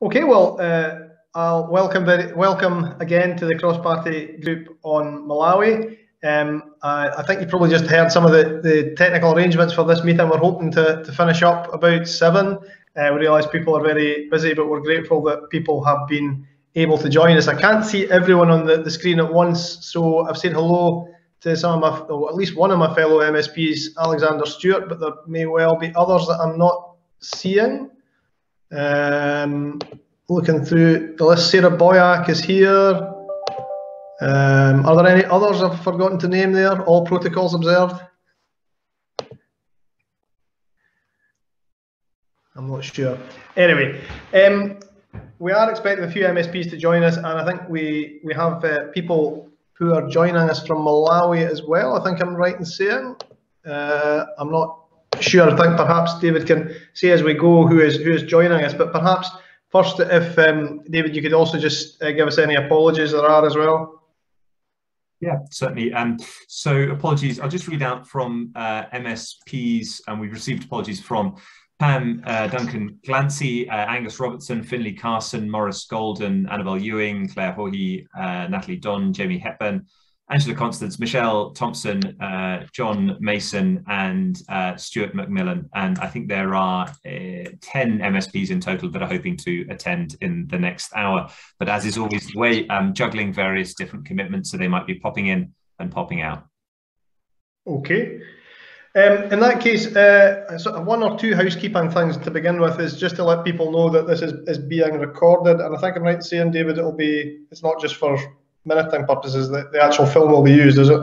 Okay, well, I'll welcome again to the Cross Party Group on Malawi. I think you probably just heard some of the technical arrangements for this meeting. We're hoping to finish up about 7. We realise people are very busy, but we're grateful that people have been able to join us. I can't see everyone on the screen at once, so I've said hello to some of my, or at least one of my fellow MSPs, Alexander Stewart, but there may well be others that I'm not seeing. Looking through the list, Sarah Boyack is here. Are there any others I've forgotten to name there? All protocols observed? I'm not sure. Anyway, we are expecting a few MSPs to join us, and I think we have people who are joining us from Malawi as well. I think I'm right in saying. I'm not sure. I think perhaps David can say as we go who is joining us, but perhaps first, if David, you could also just give us any apologies there are as well. Yeah, certainly. So apologies. I'll just read out from MSPs, and we've received apologies from Pam Duncan Glancy, Angus Robertson, Finlay Carson, Maurice Golden, Annabelle Ewing, Claire Hawhey, Natalie Don, Jamie Hepburn, Angela Constance, Michelle Thompson, John Mason, and Stuart Macmillan. And I think there are 10 MSPs in total that are hoping to attend in the next hour. But as is always the way, juggling various different commitments, so they might be popping in and popping out. Okay. In that case, sort of 1 or 2 housekeeping things to begin with is just to let people know that this is being recorded. And I think I'm right in saying, David, it's not just for minuting purposes, the actual film will be used, is it?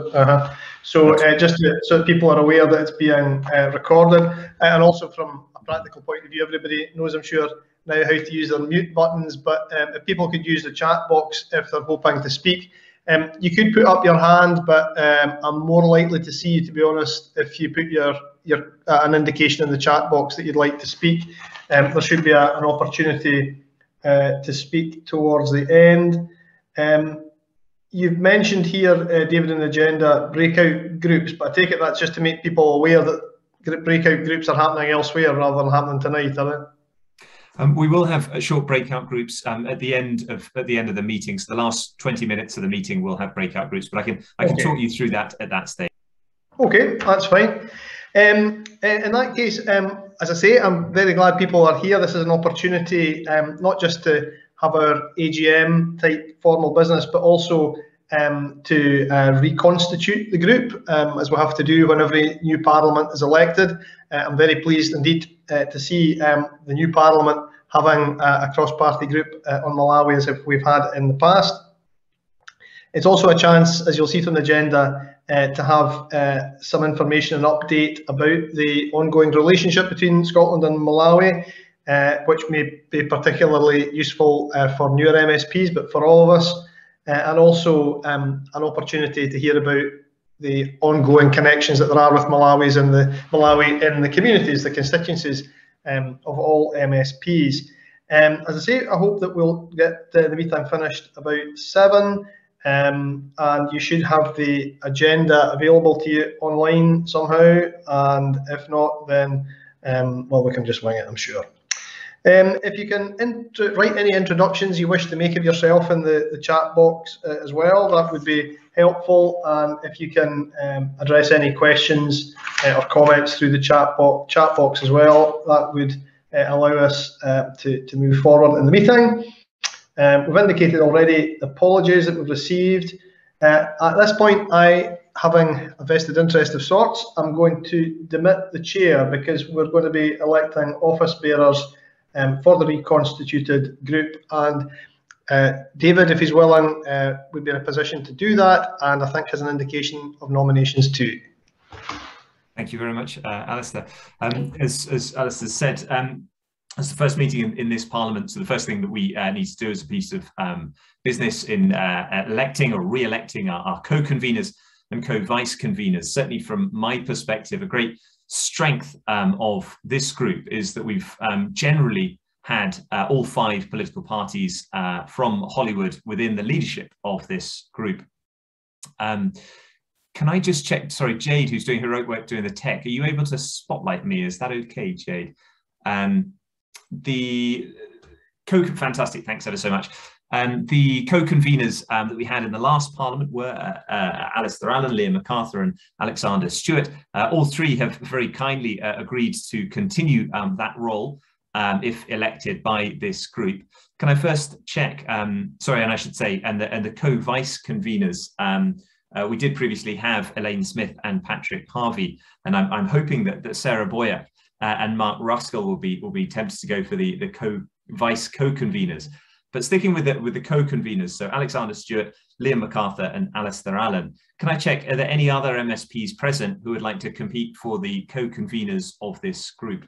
So just so that people are aware that it's being recorded, and also from a practical point of view, everybody knows, I'm sure, now how to use their mute buttons, but if people could use the chat box if they're hoping to speak. You could put up your hand, but I'm more likely to see you, to be honest, if you put an indication in the chat box that you'd like to speak. There should be an opportunity to speak towards the end. You've mentioned here, David, in the agenda, breakout groups, but I take it that's just to make people aware that breakout groups are happening elsewhere rather than happening tonight, are they? We will have short breakout groups at the end of the meeting. So the last 20 minutes of the meeting will have breakout groups, but I can talk you through that at that stage. Okay, that's fine. In that case, as I say, I'm very glad people are here. This is an opportunity not just to have our AGM type formal business, but also to reconstitute the group, as we have to do when every new parliament is elected. I'm very pleased indeed to see the new parliament having a cross-party group on Malawi as if we've had in the past. It's also a chance, as you'll see from the agenda, to have some information and update about the ongoing relationship between Scotland and Malawi, which may be particularly useful for newer MSPs, but for all of us, and also an opportunity to hear about the ongoing connections that there are with Malawi in the communities, the constituencies of all MSPs. As I say, I hope that we'll get the meeting finished about 7, and you should have the agenda available to you online somehow, and if not, then well, we can just wing it, I'm sure. If you can write any introductions you wish to make of yourself in the chat box as well, that would be helpful. And if you can address any questions or comments through the chat box as well, that would allow us to move forward in the meeting. We've indicated already the apologies that we've received. At this point, having a vested interest of sorts, I'm going to demit the chair because we're going to be electing office bearers for the reconstituted group, and David, if he's willing, would be in a position to do that, and I think has an indication of nominations too. Thank you very much, Alasdair. As Alasdair said, as the first meeting in this Parliament, so the first thing that we need to do as a piece of business in electing or re-electing our co-conveners and co-vice conveners. Certainly from my perspective, a great strength of this group is that we've generally had all 5 political parties from Hollywood within the leadership of this group. Can I just check, sorry, Jade, who's doing heroic work doing the tech, are you able to spotlight me? Is that okay, Jade? Fantastic, thanks ever so much. The co-conveners that we had in the last Parliament were Alasdair Allan, Liam MacArthur and Alexander Stewart. All three have very kindly agreed to continue that role if elected by this group. Can I first check, sorry, and I should say, and the co-vice conveners, we did previously have Elaine Smith and Patrick Harvey, and I'm hoping that Sarah Boyack and Mark Ruskell will be tempted to go for the vice co-conveners. But sticking with the co-conveners, so Alexander Stewart, Liam MacArthur and Alasdair Allan, can I check, are there any other MSPs present who would like to compete for the co-conveners of this group?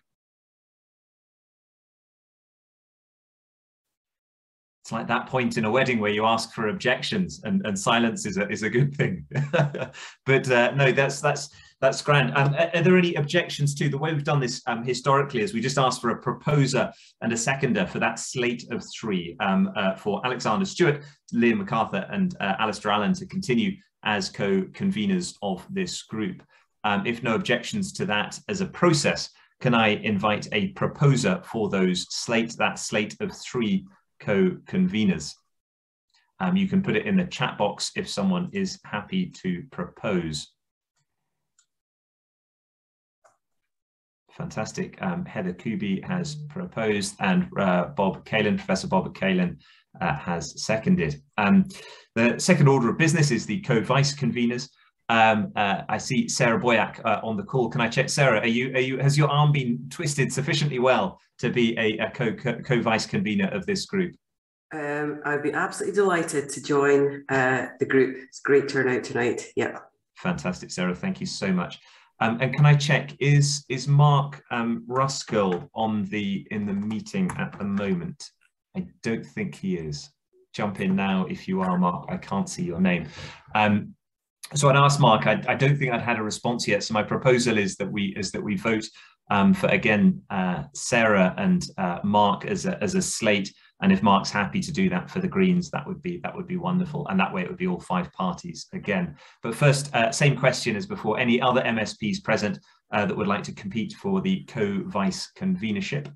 It's like that point in a wedding where you ask for objections and silence is a good thing. But no, that's grand. Are there any objections to the way we've done this historically? Is we just asked for a proposer and a seconder for that slate of three for Alexander Stewart, Liam MacArthur and Alasdair Allan to continue as co-conveners of this group. If no objections to that as a process, can I invite a proposer for that slate of three co-conveners? You can put it in the chat box if someone is happy to propose. Fantastic. Heather Kubi has proposed and Professor Bob Kalin has seconded. The second order of business is the co-vice conveners. I see Sarah Boyack on the call. Can I check, Sarah, has your arm been twisted sufficiently well to be a co-vice convener of this group? I'd be absolutely delighted to join the group. It's a great turnout tonight. Yeah. Fantastic, Sarah. Thank you so much. And can I check, is Mark Ruskell in the meeting at the moment? I don't think he is. Jump in now if you are, Mark. I can't see your name. So I'd asked Mark. I don't think I'd had a response yet. So my proposal is that we vote for again Sarah and Mark as a slate. And if Mark's happy to do that for the Greens, that would be wonderful. And that way it would be all five parties again. But first, same question as before. Any other MSPs present that would like to compete for the co-vice convenership?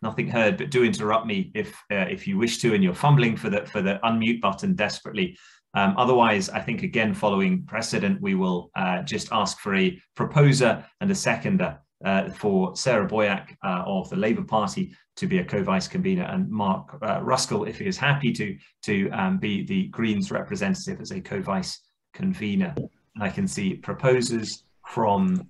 Nothing heard, but do interrupt me if you wish to, and you're fumbling for the unmute button desperately. Otherwise, I think again, following precedent, we will just ask for a proposer and a seconder for Sarah Boyack of the Labour Party to be a co-vice convener, and Mark Ruskell, if he is happy to be the Greens representative as a co-vice convener. And I can see proposers from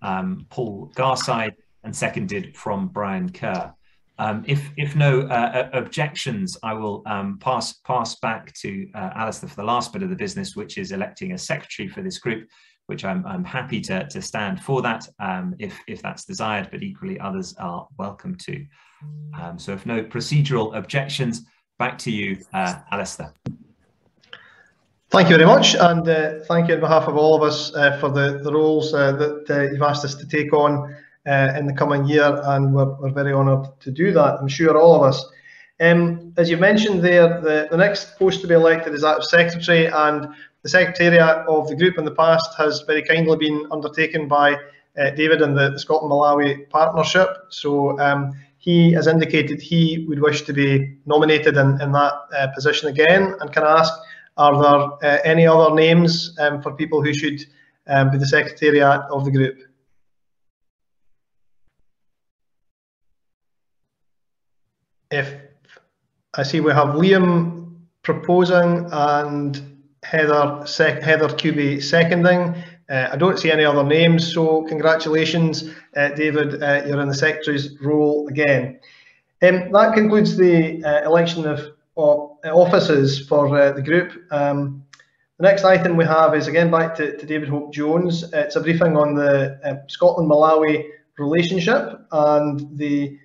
Paul Garside and seconded from Brian Kerr. If no objections, I will pass back to Alasdair for the last bit of the business, which is electing a secretary for this group, which I'm happy to stand for that if that's desired, but equally others are welcome to. So if no procedural objections, back to you, Alasdair. Thank you very much, and thank you on behalf of all of us for the roles that you've asked us to take on in the coming year, and we're very honoured to do that. I'm sure all of us. As you mentioned there, the next post to be elected is that of secretary, and the secretariat of the group in the past has very kindly been undertaken by David and the Scotland-Malawi partnership. So he has indicated he would wish to be nominated in that position again. And can I ask, are there any other names for people who should be the secretariat of the group? If I see we have Liam proposing and Heather Kubi seconding. I don't see any other names, so congratulations, David, you're in the secretary's role again. That concludes the election of offices for the group. The next item we have is again back to David Hope-Jones. It's a briefing on the Scotland-Malawi relationship and the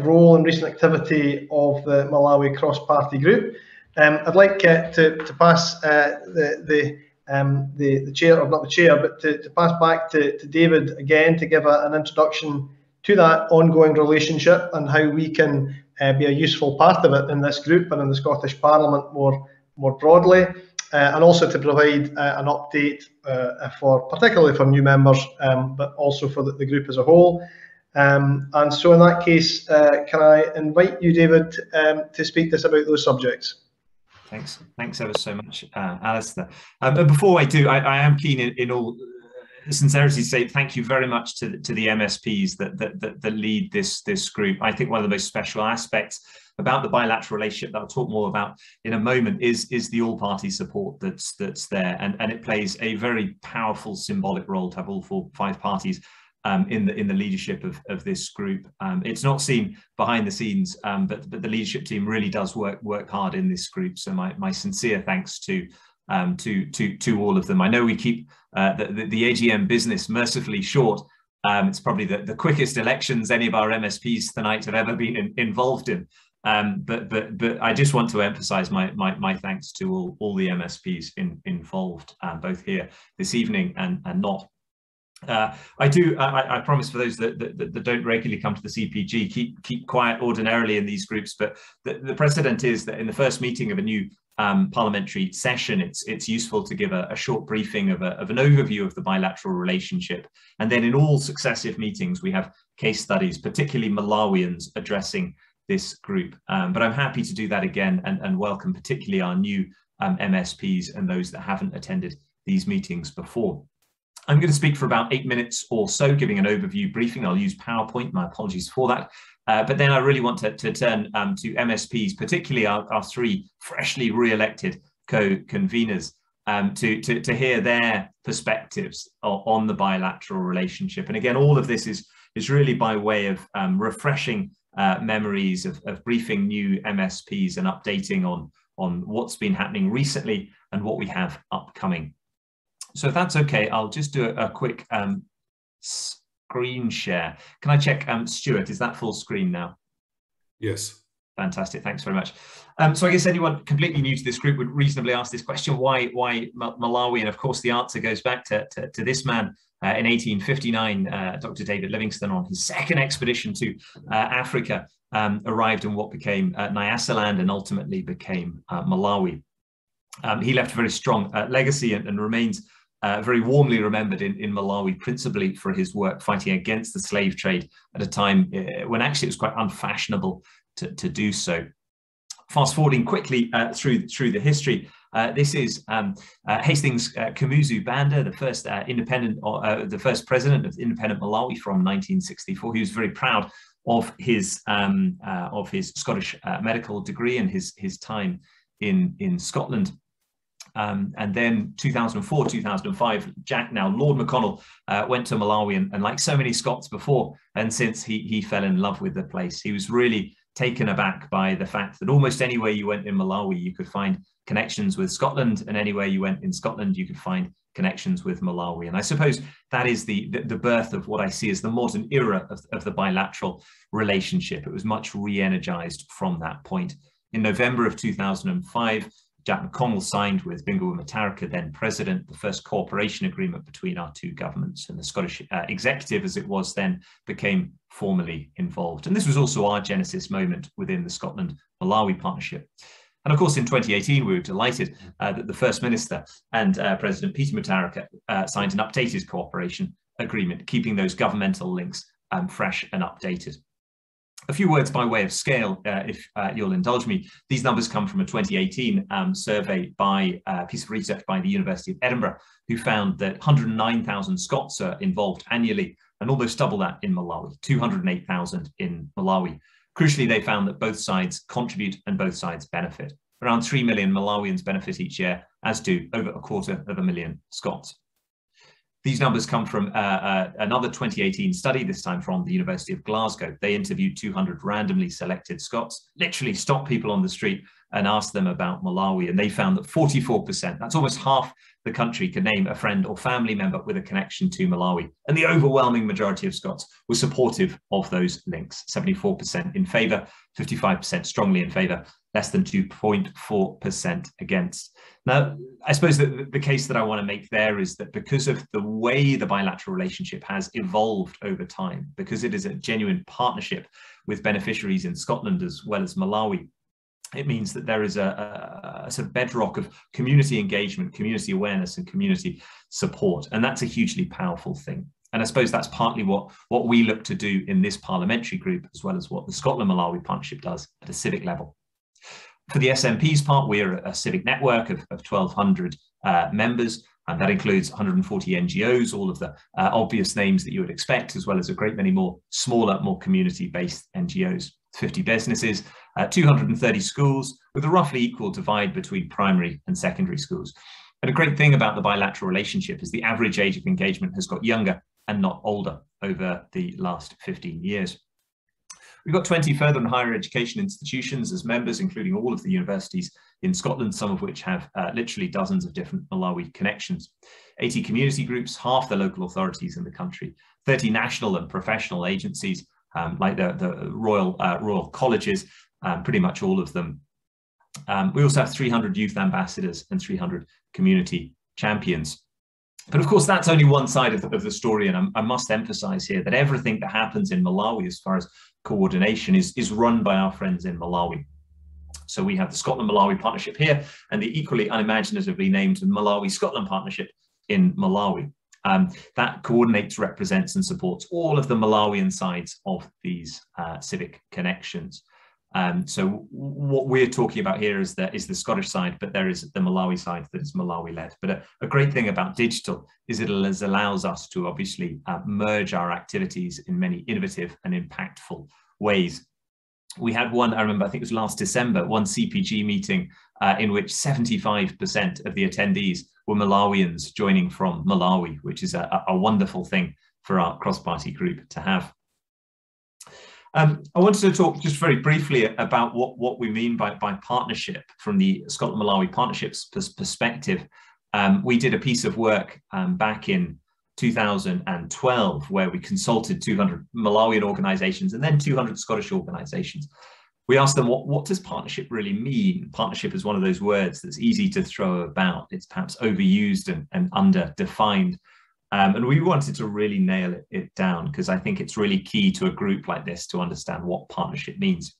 role and recent activity of the Malawi Cross Party Group. I'd like to pass the chair, or not the chair, but to pass back to David again to give an introduction to that ongoing relationship and how we can be a useful part of it in this group and in the Scottish Parliament more broadly, and also to provide an update particularly for new members, but also for the group as a whole. And so in that case, can I invite you, David, to speak to us about those subjects? Thanks ever so much, Alasdair. But before I do, I am keen in all sincerity to say thank you very much to the MSPs that lead this group. I think one of the most special aspects about the bilateral relationship that I'll talk more about in a moment is the all-party support that's there, and it plays a very powerful symbolic role to have all five parties in the leadership of this group. It's not seen behind the scenes, but the leadership team really does work hard in this group. So my sincere thanks to all of them. I know we keep the AGM business mercifully short. It's probably the quickest elections any of our MSPs tonight have ever been involved in. But I just want to emphasise my thanks to all the MSPs involved, both here this evening and not. I promise for those that don't regularly come to the CPG, keep quiet ordinarily in these groups, but the precedent is that in the first meeting of a new parliamentary session, it's useful to give a short briefing of an overview of the bilateral relationship, and then in all successive meetings we have case studies, particularly Malawians addressing this group. But I'm happy to do that again and welcome particularly our new MSPs and those that haven't attended these meetings before. I'm going to speak for about 8 minutes or so, giving an overview briefing. I'll use PowerPoint, my apologies for that. But then I really want to turn to MSPs, particularly our three freshly re-elected co-conveners, to hear their perspectives on the bilateral relationship. And again, all of this is really by way of refreshing memories of briefing new MSPs and updating on what's been happening recently and what we have upcoming. So if that's okay, I'll just do a quick screen share. Can I check, Stuart, is that full screen now? Yes. Fantastic, thanks very much. So I guess anyone completely new to this group would reasonably ask this question, why Malawi? And of course the answer goes back to this man in 1859, Dr. David Livingstone, on his second expedition to Africa, arrived in what became Nyasaland and ultimately became Malawi. He left a very strong legacy and remains very warmly remembered in Malawi, principally for his work fighting against the slave trade at a time when actually it was quite unfashionable to do so. Fast forwarding quickly through the history, this is Hastings Kamuzu Banda, the first the first president of independent Malawi from 1964. He was very proud of his Scottish medical degree and his time in Scotland. And then 2004, 2005, now Lord McConnell, went to Malawi and like so many Scots before and since, he fell in love with the place. He was really taken aback by the fact that almost anywhere you went in Malawi, you could find connections with Scotland, and anywhere you went in Scotland, you could find connections with Malawi. And I suppose that is the birth of what I see as the modern era of the bilateral relationship. It was much re-energized from that point. In November of 2005, Jack McConnell signed with Bingu Mutharika, then president, the first cooperation agreement between our two governments, and the Scottish executive, as it was then, became formally involved. And this was also our genesis moment within the Scotland-Malawi partnership. And of course, in 2018, we were delighted that the First Minister and President Peter Mutharika signed an updated cooperation agreement, keeping those governmental links fresh and updated. A few words by way of scale, if you'll indulge me. These numbers come from a 2018 survey by a piece of research by the University of Edinburgh, who found that 109,000 Scots are involved annually, and almost double that in Malawi, 208,000 in Malawi. Crucially, they found that both sides contribute and both sides benefit. Around 3 million Malawians benefit each year, as do over 250,000 Scots. These numbers come from another 2018 study, this time from the University of Glasgow. They interviewed 200 randomly selected Scots, literally stopped people on the street and asked them about Malawi. And they found that 44%, that's almost half the country, could name a friend or family member with a connection to Malawi. And the overwhelming majority of Scots were supportive of those links, 74% in favour, 55% strongly in favour, less than 2.4% against. Now, I suppose that the case that I want to make there is that because of the way the bilateral relationship has evolved over time, because it is a genuine partnership with beneficiaries in Scotland as well as Malawi, it means that there is a sort of bedrock of community engagement, community awareness, and community support. And that's a hugely powerful thing. And I suppose that's partly what we look to do in this parliamentary group, as well as what the Scotland-Malawi partnership does at a civic level. For the SMPs part, we're a civic network of 1,200 members, and that includes 140 NGOs, all of the obvious names that you would expect, as well as a great many more smaller, more community-based NGOs, 50 businesses, 230 schools, with a roughly equal divide between primary and secondary schools. And a great thing about the bilateral relationship is the average age of engagement has got younger and not older over the last 15 years. We've got 20 further and higher education institutions as members, including all of the universities in Scotland, some of which have literally dozens of different Malawi connections. 80 community groups, half the local authorities in the country, 30 national and professional agencies, like the Royal Colleges, pretty much all of them. We also have 300 youth ambassadors and 300 community champions. But of course, that's only one side of the story, and I must emphasize here that everything that happens in Malawi as far as coordination is run by our friends in Malawi. So we have the Scotland-Malawi partnership here, and the equally unimaginatively named Malawi-Scotland partnership in Malawi. That coordinates, represents, and supports all of the Malawian sides of these civic connections. So what we're talking about here is the Scottish side, but there is the Malawi side that is Malawi-led. But a great thing about digital is it allows us to obviously merge our activities in many innovative and impactful ways. We had one, I remember, I think it was last December, one CPG meeting in which 75% of the attendees were Malawians joining from Malawi, which is a wonderful thing for our cross-party group to have. I wanted to talk just very briefly about what we mean by partnership from the Scotland-Malawi partnerships perspective. We did a piece of work back in 2012 where we consulted 200 Malawian organisations and then 200 Scottish organisations. We asked them, what does partnership really mean? Partnership is one of those words that's easy to throw about. It's perhaps overused and under-defined. And we wanted to really nail it down because I think it's really key to a group like this to understand what partnership means.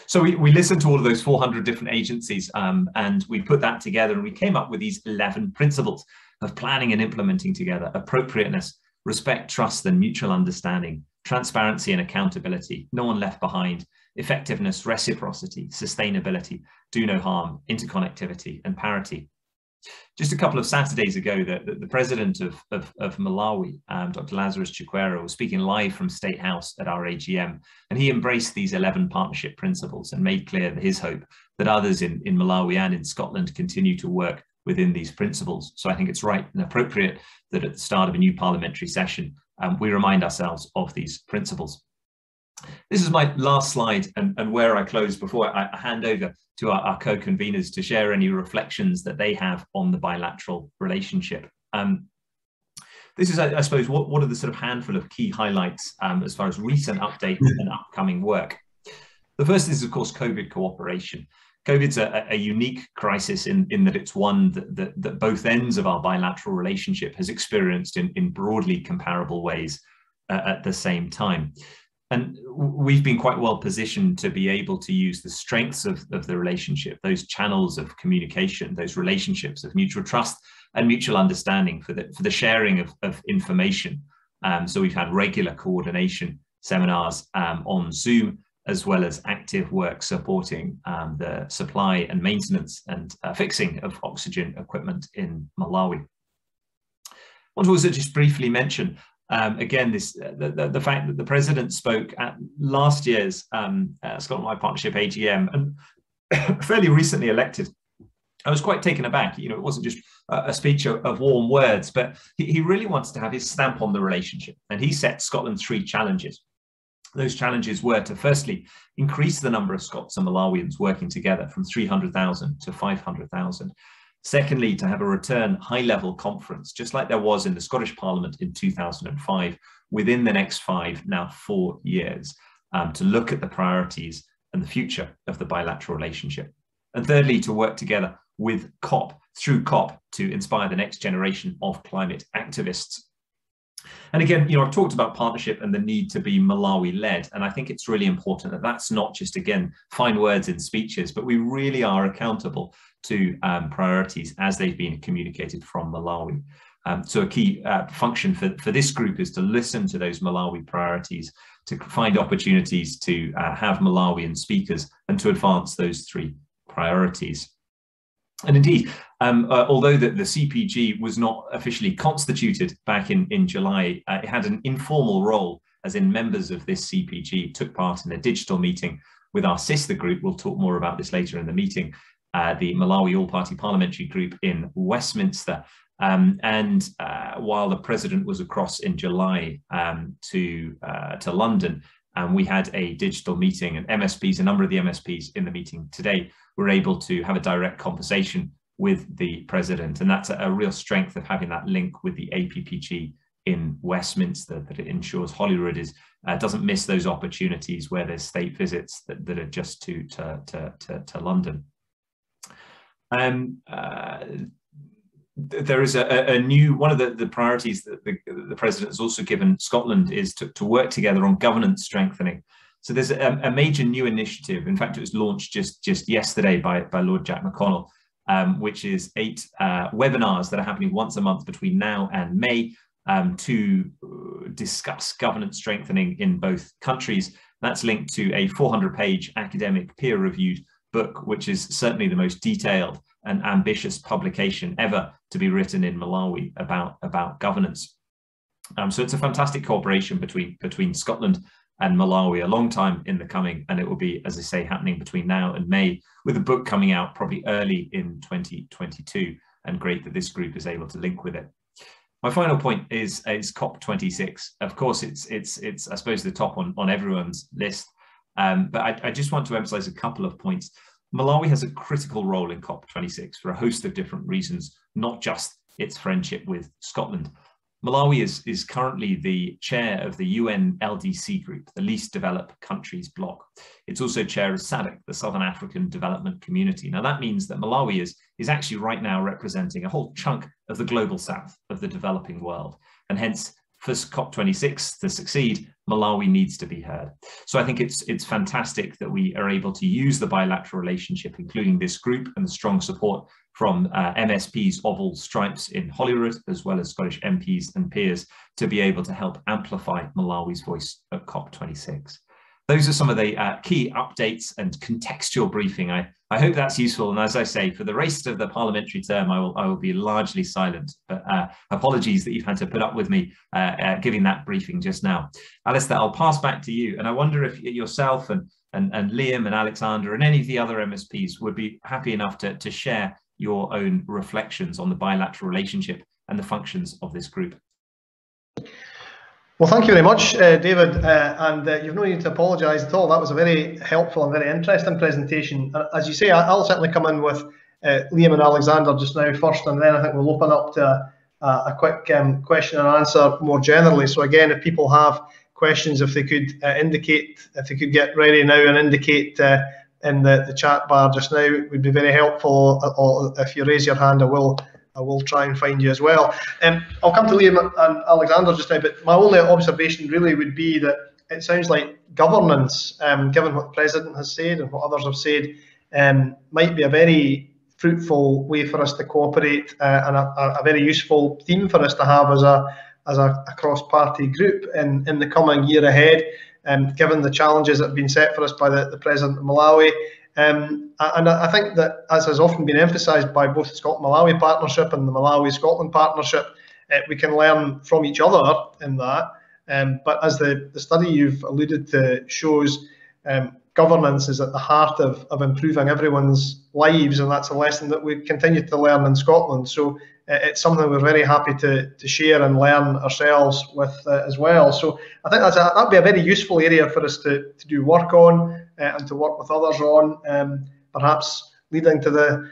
So we listened to all of those 400 different agencies and we put that together and we came up with these 11 principles of planning and implementing together: appropriateness, respect, trust and mutual understanding, transparency and accountability, no one left behind, effectiveness, reciprocity, sustainability, do no harm, interconnectivity and parity. Just a couple of Saturdays ago, the president of Malawi, Dr. Lazarus Chikwera, was speaking live from State House at our AGM, and he embraced these 11 partnership principles and made clear his hope that others in Malawi and in Scotland continue to work within these principles. So I think it's right and appropriate that at the start of a new parliamentary session, we remind ourselves of these principles. This is my last slide and where I close before I hand over to our co-conveners to share any reflections that they have on the bilateral relationship. This is, I suppose, what are the sort of handful of key highlights as far as recent updates and upcoming work. The first is, of course, COVID cooperation. COVID's a unique crisis in that it's one that both ends of our bilateral relationship has experienced in broadly comparable ways at the same time. And we've been quite well positioned to be able to use the strengths of the relationship, those channels of communication, those relationships of mutual trust and mutual understanding for the sharing of information. So we've had regular coordination seminars on Zoom, as well as active work supporting the supply and maintenance and fixing of oxygen equipment in Malawi. I want to also just briefly mention again, the fact that the president spoke at last year's Scotland-Malawi Partnership AGM and fairly recently elected. I was quite taken aback. You know, it wasn't just a speech of warm words, but he really wants to have his stamp on the relationship. And he set Scotland 3 challenges. Those challenges were to firstly increase the number of Scots and Malawians working together from 300,000 to 500,000. Secondly, to have a return high-level conference, just like there was in the Scottish Parliament in 2005, within the next 4 years, to look at the priorities and the future of the bilateral relationship. And thirdly, to work together with COP, through COP, to inspire the next generation of climate activists. And again, you know, I've talked about partnership and the need to be Malawi-led, and I think it's really important that that's not just, again, fine words in speeches, but we really are accountable to priorities as they've been communicated from Malawi. So a key function for this group is to listen to those Malawi priorities, to find opportunities to have Malawian speakers and to advance those 3 priorities. And indeed, although the CPG was not officially constituted back in July, it had an informal role, as in members of this CPG took part in a digital meeting with our sister group. We'll talk more about this later in the meeting, the Malawi All-Party Parliamentary Group in Westminster. While the president was across in July to London, we had a digital meeting, and MSPs, a number of the MSPs in the meeting today, were able to have a direct conversation with the president. And that's a real strength of having that link with the APPG in Westminster, that it ensures Holyrood doesn't miss those opportunities where there's state visits that are just to London. There is a new, one of the priorities that the president has also given Scotland is to work together on governance strengthening. So there's a major new initiative. In fact, it was launched just yesterday by Lord Jack McConnell, which is 8 webinars that are happening once a month between now and May to discuss governance strengthening in both countries. That's linked to a 400-page academic peer-reviewed book, which is certainly the most detailed and ambitious publication ever to be written in Malawi about governance. So it's a fantastic cooperation between Scotland and Malawi, a long time in the coming, and it will be, as I say, happening between now and May, with a book coming out probably early in 2022, and great that this group is able to link with it. My final point is COP26. Of course, it's I suppose the top on everyone's list, but I just want to emphasize a couple of points. Malawi has a critical role in COP26 for a host of different reasons, not just its friendship with Scotland. Malawi is currently the chair of the UN LDC group, the Least Developed Countries bloc. It's also chair of SADC, the Southern African Development Community. Now that means that Malawi is actually right now representing a whole chunk of the global south, of the developing world. And hence, for COP26 to succeed, Malawi needs to be heard. So I think it's fantastic that we are able to use the bilateral relationship, including this group, and the strong support from MSPs of all stripes in Holyrood, as well as Scottish MPs and peers, to be able to help amplify Malawi's voice at COP26. Those are some of the key updates and contextual briefing. I hope that's useful. And as I say, for the rest of the parliamentary term, I will be largely silent. But apologies that you've had to put up with me giving that briefing just now. Alasdair, I'll pass back to you. And I wonder if yourself and Liam and Alexander and any of the other MSPs would be happy enough to share your own reflections on the bilateral relationship and the functions of this group. Well, thank you very much, David, and you've no need to apologise at all. That was a very helpful and very interesting presentation. As you say, I'll certainly come in with Liam and Alexander just now first, and then I think we'll open up to a quick question and answer more generally. So again, if people have questions, if they could if they could get ready now and indicate in the chat bar just now, it would be very helpful. Or if you raise your hand, I will try and find you as well. I'll come to Liam and Alexander just now, but my only observation really would be that it sounds like governance, given what the President has said and what others have said, might be a very fruitful way for us to cooperate and a very useful theme for us to have as a cross-party group in the coming year ahead, given the challenges that have been set for us by the President of Malawi. And I think that, as has often been emphasised by both the Scotland-Malawi partnership and the Malawi-Scotland partnership, we can learn from each other in that. But as the study you've alluded to shows, governance is at the heart of improving everyone's lives, and that's a lesson that we continue to learn in Scotland. So it's something we're very happy to share and learn ourselves with as well. So I think that'd be a very useful area for us to do work on and to work with others on, perhaps leading to the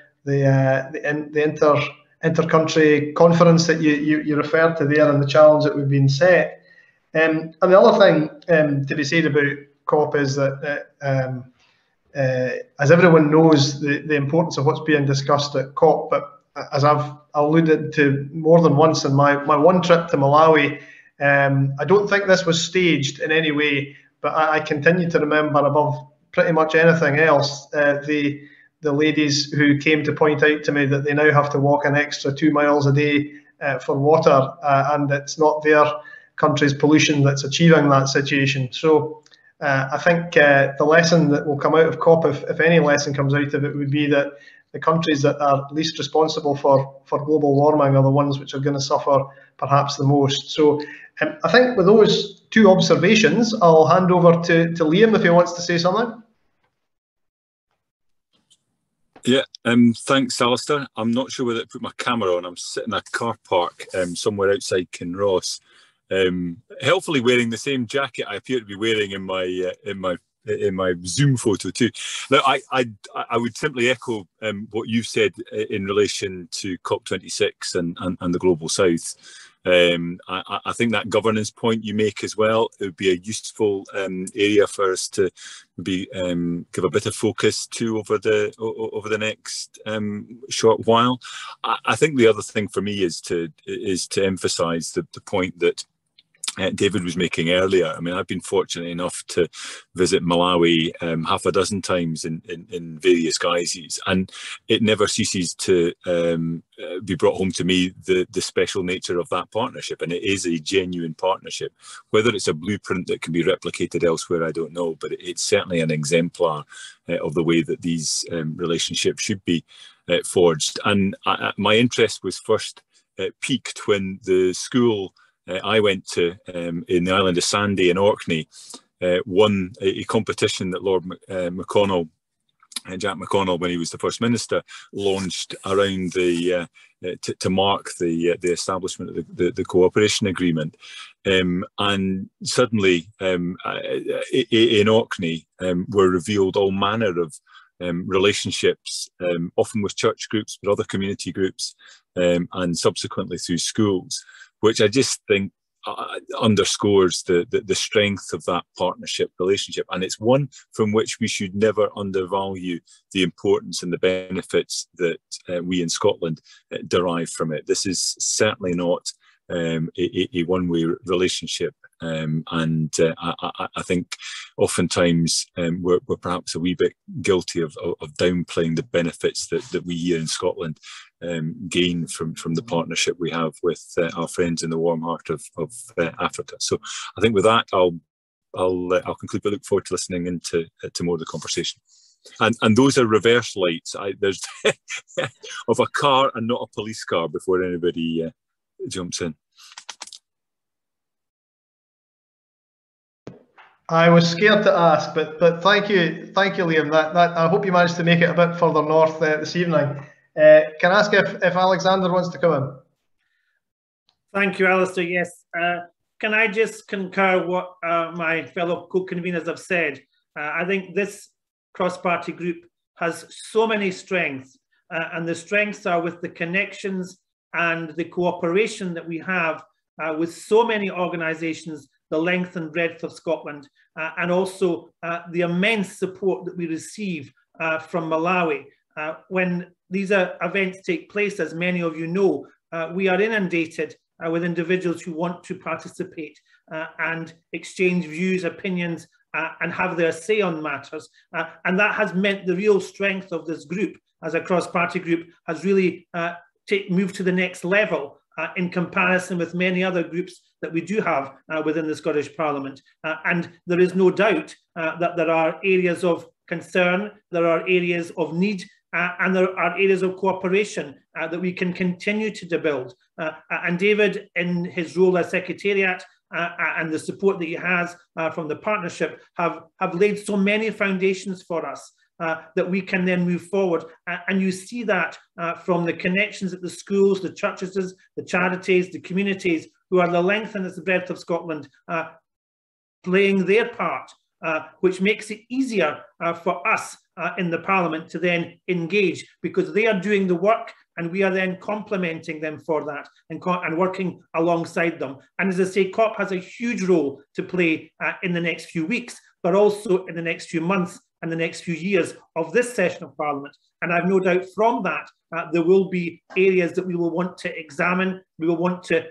inter-country conference that you referred to there and the challenge that we've been set. And the other thing to be said about COP is that, as everyone knows, the importance of what's being discussed at COP, but as I've alluded to more than once in my one trip to Malawi, I don't think this was staged in any way, but I continue to remember above pretty much anything else the ladies who came to point out to me that they now have to walk an extra 2 miles a day for water, and it's not their country's pollution that's achieving that situation. So I think the lesson that will come out of COP, if any lesson comes out of it, would be that the countries that are least responsible for global warming are the ones which are going to suffer perhaps the most. So I think with those two observations, I'll hand over to Liam if he wants to say something. Yeah, thanks, Alasdair. I'm not sure whether to put my camera on. I'm sitting in a car park somewhere outside Kinross, helpfully wearing the same jacket I appear to be wearing in my Zoom photo too. Now, I would simply echo what you've said in relation to COP26 and the Global South. I think that governance point you make as well, it would be a useful area for us to maybe give a bit of focus to over the next short while. I think the other thing for me is to emphasise the point that David was making earlier. I mean, I've been fortunate enough to visit Malawi half a dozen times in various guises, and it never ceases to be brought home to me the special nature of that partnership. And it is a genuine partnership. Whether it's a blueprint that can be replicated elsewhere, I don't know, but it's certainly an exemplar of the way that these relationships should be forged. And my interest was first piqued when the school I went to in the island of Sandy in Orkney won a competition that Lord McConnell, Jack McConnell, when he was the First Minister, launched around the to mark the establishment of the cooperation agreement. And suddenly in Orkney were revealed all manner of relationships, often with church groups, but other community groups, and subsequently through schools, which I just think underscores the strength of that partnership relationship. And it's one from which we should never undervalue the importance and the benefits that we in Scotland derive from it. This is certainly not a one-way relationship. I think oftentimes we're perhaps a wee bit guilty of downplaying the benefits that we here in Scotland gain from the partnership we have with our friends in the warm heart of Africa. So I think with that, I'll conclude, but look forward to listening into more of the conversation. And those are reverse lights. There's of a car and not a police car before anybody jumps in. I was scared to ask, but thank you, Liam. That I hope you managed to make it a bit further north this evening. Can I ask if Alexander wants to come in? Thank you, Alasdair. Yes. Can I just concur what my fellow co-conveners have said? I think this cross-party group has so many strengths, and the strengths are with the connections and the cooperation that we have with so many organisations, the length and breadth of Scotland, and also the immense support that we receive from Malawi. When these events take place, as many of you know, we are inundated with individuals who want to participate and exchange views, opinions, and have their say on matters. And that has meant the real strength of this group as a cross-party group has really moved to the next level in comparison with many other groups that we do have within the Scottish Parliament. And there is no doubt that there are areas of concern, there are areas of need, and there are areas of cooperation that we can continue to build. And David, in his role as Secretariat, and the support that he has from the partnership have laid so many foundations for us that we can then move forward. And you see that from the connections at the schools, the churches, the charities, the communities, who are the length and the breadth of Scotland, playing their part, which makes it easier for us in the Parliament to then engage, because they are doing the work and we are then complementing them for that and working alongside them. And as I say, COP has a huge role to play in the next few weeks, but also in the next few months and the next few years of this session of Parliament. And I've no doubt from that, there will be areas that we will want to examine, we will want to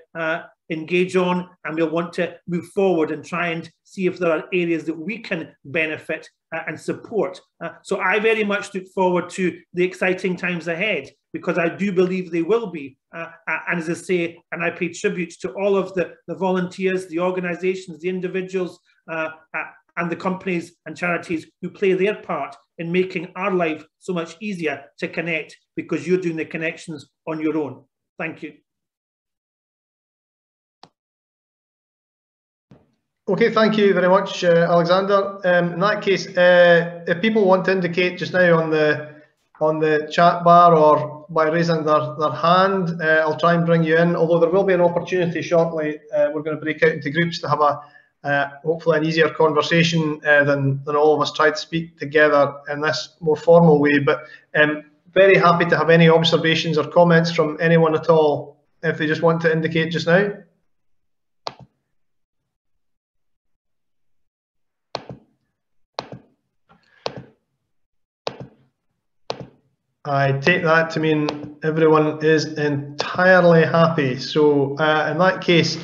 engage on, and we'll want to move forward and try and see if there are areas that we can benefit and support. So I very much look forward to the exciting times ahead, because I do believe they will be. And as I say, and I pay tribute to all of the volunteers, the organisations, the individuals, and the companies and charities who play their part in making our life so much easier to connect, because you're doing the connections on your own. Thank you. Okay, thank you very much, Alexander. In that case, if people want to indicate just now on the chat bar or by raising their hand, I'll try and bring you in, although there will be an opportunity shortly. We're going to break out into groups to have hopefully an easier conversation than all of us tried to speak together in this more formal way. But very happy to have any observations or comments from anyone at all, if they just want to indicate just now. I take that to mean everyone is entirely happy. So in that case,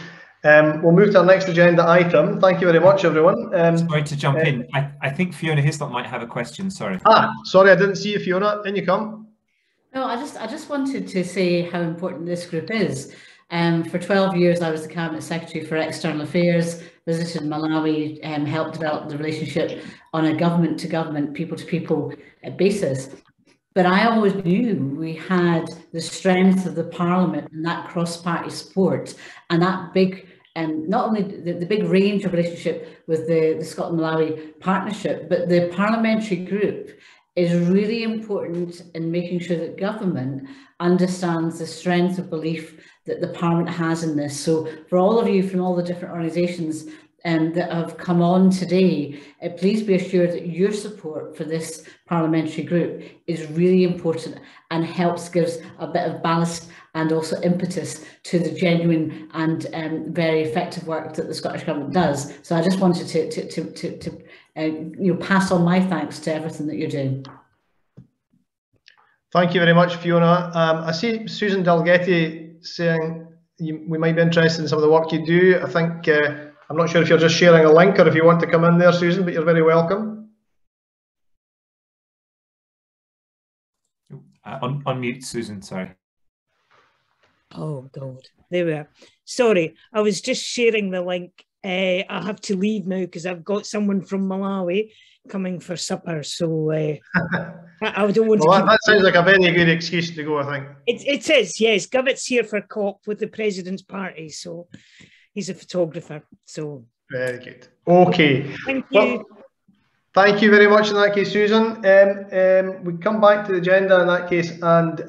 we'll move to our next agenda item. Thank you very much, everyone. Sorry to jump in. I think Fiona Hislop might have a question. Sorry. Sorry, I didn't see you, Fiona. In you come. No, I just wanted to say how important this group is. For 12 years, I was the Cabinet Secretary for External Affairs, visited Malawi, helped develop the relationship on a government-to-government, people-to-people basis. But I always knew we had the strength of the Parliament and that cross-party support, and that big, not only the big range of relationship with the Scotland-Malawi partnership, but the parliamentary group is really important in making sure that government understands the strength of belief that the Parliament has in this. So for all of you from all the different organisations that have come on today, please be assured that your support for this parliamentary group is really important and gives a bit of ballast and also impetus to the genuine and very effective work that the Scottish Government does. So I just wanted to pass on my thanks to everything that you're doing. Thank you very much, Fiona. I see Susan Dalgetty saying we might be interested in some of the work you do. I think I'm not sure if you're just sharing a link or if you want to come in there, Susan, but you're very welcome. On mute, Susan, sorry. Oh, God. There we are. Sorry, I was just sharing the link. I have to leave now because I've got someone from Malawi coming for supper. So I don't want to. That sounds like a very good excuse to go, I think. It is, yes. Govett's here for COP with the President's Party. So he's a photographer. So very good. Okay. Thank you. Well, thank you very much in that case, Susan. We come back to the agenda in that case, and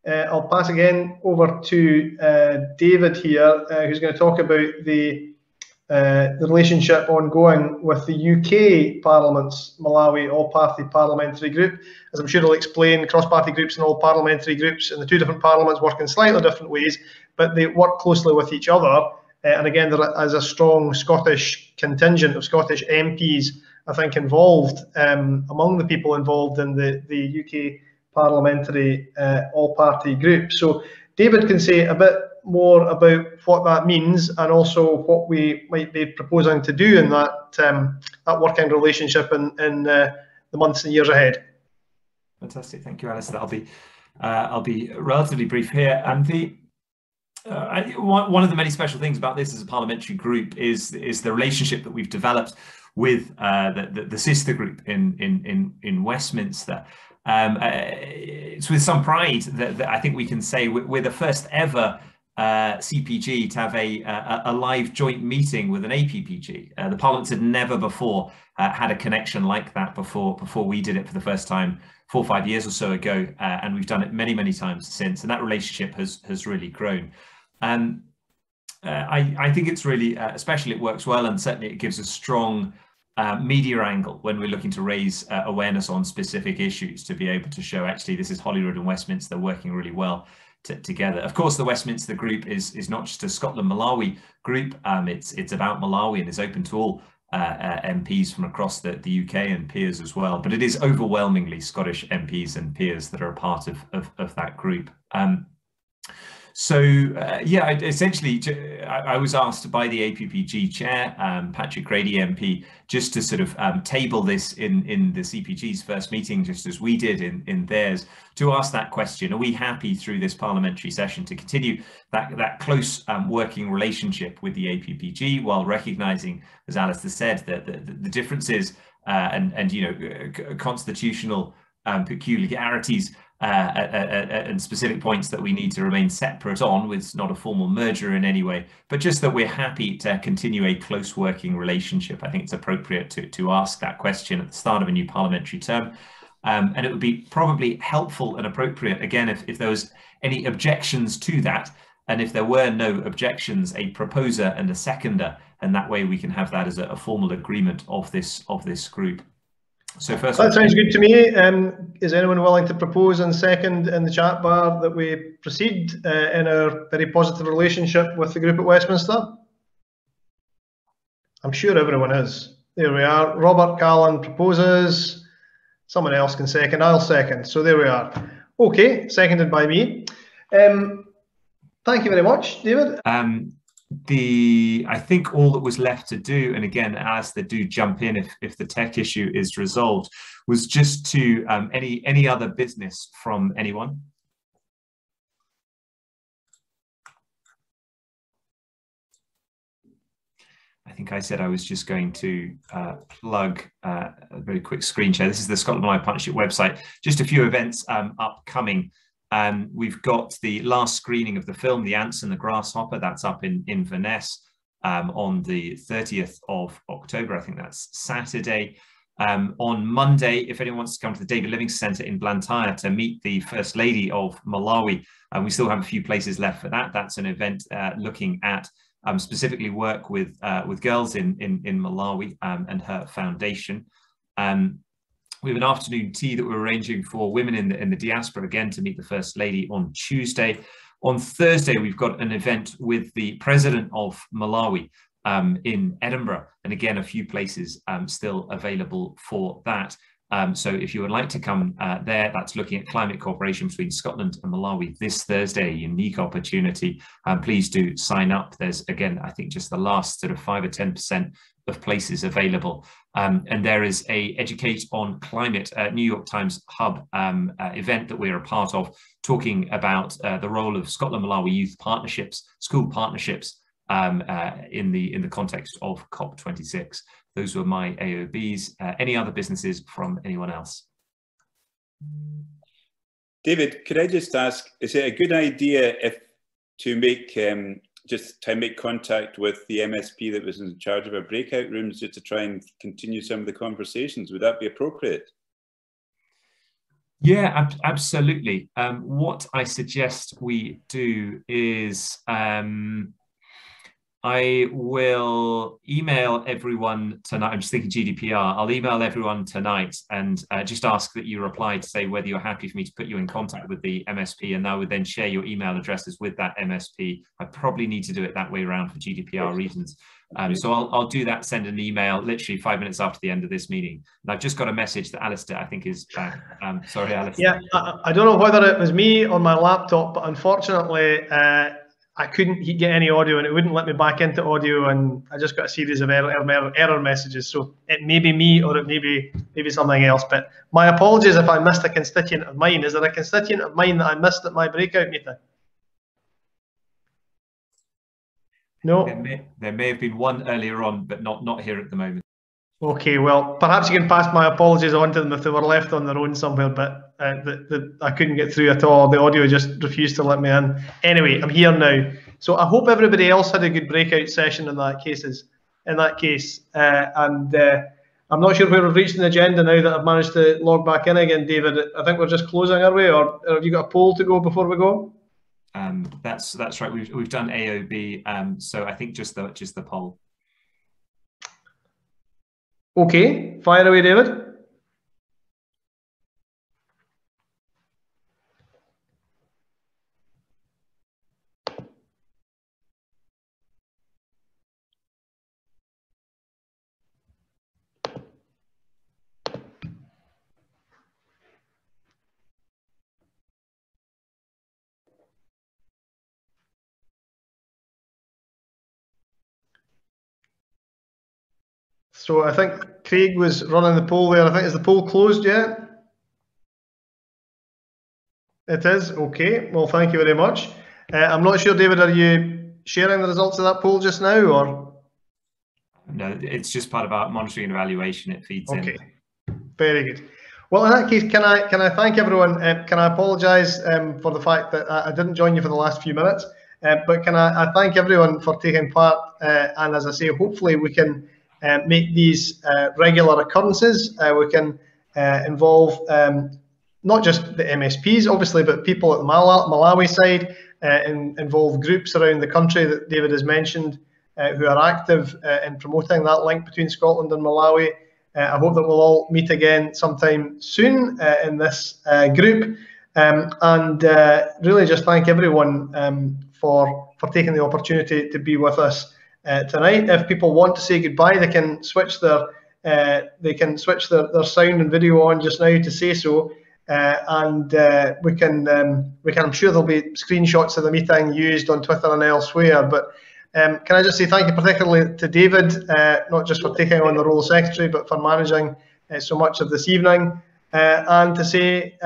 I'll pass again over to David here, who's going to talk about the relationship ongoing with the UK Parliament's Malawi All-Party Parliamentary Group. As I'm sure he'll explain, cross-party groups and all-parliamentary groups in the two different parliaments work in slightly different ways, but they work closely with each other. And again, there is a strong Scottish contingent of Scottish MPs, I think, involved among the people involved in the UK Parliamentary All-Party Group. So David can say a bit more about what that means and also what we might be proposing to do in that working relationship in the months and years ahead. Fantastic, thank you, Alasdair. I'll be relatively brief here. And one of the many special things about this as a parliamentary group is the relationship that we've developed with the sister group in Westminster. It's with some pride that I think we can say we're the first ever CPG to have a live joint meeting with an APPG. The Parliament had never before had a connection like that before we did it for the first time 4 or 5 years or so ago, and we've done it many times since, and that relationship has really grown. I think it's really, especially it works well, and certainly it gives a strong media angle when we're looking to raise awareness on specific issues, to be able to show actually this is Holyrood and Westminster working really well together. Of course, the Westminster group is not just a Scotland-Malawi group. It's about Malawi and is open to all MPs from across the UK and peers as well. But it is overwhelmingly Scottish MPs and peers that are a part of that group. So yeah, essentially, I was asked by the APPG chair, Patrick Grady MP, just to sort of table this in the CPG's first meeting, just as we did in theirs, to ask that question: are we happy through this parliamentary session to continue that close working relationship with the APPG, while recognising, as Alasdair said, that the differences and you know, constitutional peculiarities and specific points that we need to remain separate on, with not a formal merger in any way, but just that we're happy to continue a close working relationship. I think it's appropriate to ask that question at the start of a new parliamentary term. And it would be probably helpful and appropriate, again, if there was any objections to that, and if there were no objections, a proposer and a seconder, and that way we can have that as a formal agreement of this group. So first, that sounds good to me. Is anyone willing to propose and second in the chat bar that we proceed in our very positive relationship with the group at Westminster? I'm sure everyone is. There we are. Robert Callan proposes. Someone else can second. I'll second. So there we are. Okay, seconded by me. Thank you very much, David. I think all that was left to do, and again, Alasdair, do jump in if the tech issue is resolved, was just to any other business from anyone. I think I said I was just going to plug a very quick screen share. This is the Scotland-Malawi Partnership website. Just a few events upcoming. We've got the last screening of the film, The Ants and the Grasshopper. That's up in Inverness on the 30th of October. I think that's Saturday. On Monday, if anyone wants to come to the David Livingstone Centre in Blantyre to meet the First Lady of Malawi, we still have a few places left for that. That's an event looking at specifically work with girls in Malawi and her foundation. We have an afternoon tea that we're arranging for women in the diaspora, again, to meet the First Lady on Tuesday. On Thursday, we've got an event with the President of Malawi in Edinburgh, and again, a few places still available for that. So if you would like to come there, that's looking at climate cooperation between Scotland and Malawi this Thursday, a unique opportunity. Please do sign up. There's, again, I think just the last sort of 5 or 10% of places available. And there is a Educate on Climate New York Times Hub event that we're a part of, talking about the role of Scotland-Malawi youth partnerships, school partnerships in the context of COP26. Those were my AOBs. Any other businesses from anyone else? David, could I just ask, is it a good idea to make contact with the MSP that was in charge of our breakout rooms, just to try and continue some of the conversations? Would that be appropriate? Yeah, absolutely. What I suggest we do is I will email everyone tonight. I'm just thinking GDPR. I'll email everyone tonight and just ask that you reply to say whether you're happy for me to put you in contact with the MSP, and I would then share your email addresses with that MSP. I probably need to do it that way around for GDPR reasons. So I'll do that, send an email literally 5 minutes after the end of this meeting. And I've just got a message that Alasdair, I think, is back. Sorry, Alasdair. Yeah, I don't know whether it was me on my laptop, but unfortunately, I couldn't get any audio, and it wouldn't let me back into audio, and I just got a series of error messages. So it may be me, or it may be something else. But my apologies if I missed a constituent of mine. Is there a constituent of mine that I missed at my breakout meeting? No. There may have been one earlier on, but not here at the moment. Okay, well, perhaps you can pass my apologies on to them if they were left on their own somewhere, but I couldn't get through at all. The audio just refused to let me in. Anyway, I'm here now. So I hope everybody else had a good breakout session in that case. And I'm not sure where we've reached in the agenda now that I've managed to log back in again, David. I think we're just closing, are we? Or have you got a poll to go before we go? That's right. We've done AOB. So I think just the poll. Okay, fire away, David. So I think Craig was running the poll there. I think, is the poll closed yet? It is? Okay. Well, thank you very much. I'm not sure, David, are you sharing the results of that poll just now, or? No, it's just part of our monitoring and evaluation. It feeds in. Okay. Very good. Well, in that case, can I thank everyone? Can I apologise for the fact that I didn't join you for the last few minutes? But can I thank everyone for taking part? And as I say, hopefully we can make these regular occurrences. We can involve not just the MSPs, obviously, but people at the Malawi side, involve groups around the country that David has mentioned, who are active in promoting that link between Scotland and Malawi. I hope that we'll all meet again sometime soon in this group, and really just thank everyone for taking the opportunity to be with us tonight. If people want to say goodbye, they can switch their sound and video on just now to say so, and we can. I'm sure there'll be screenshots of the meeting used on Twitter and elsewhere, but. Can I just say thank you particularly to David, not just for taking on the role of secretary, but for managing so much of this evening, and to say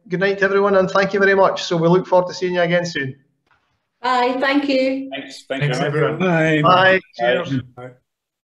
good night to everyone and thank you very much. So we look forward to seeing you again soon. Bye. Thank you. Thanks. Thanks everyone. everyone. Bye. Cheers. Bye.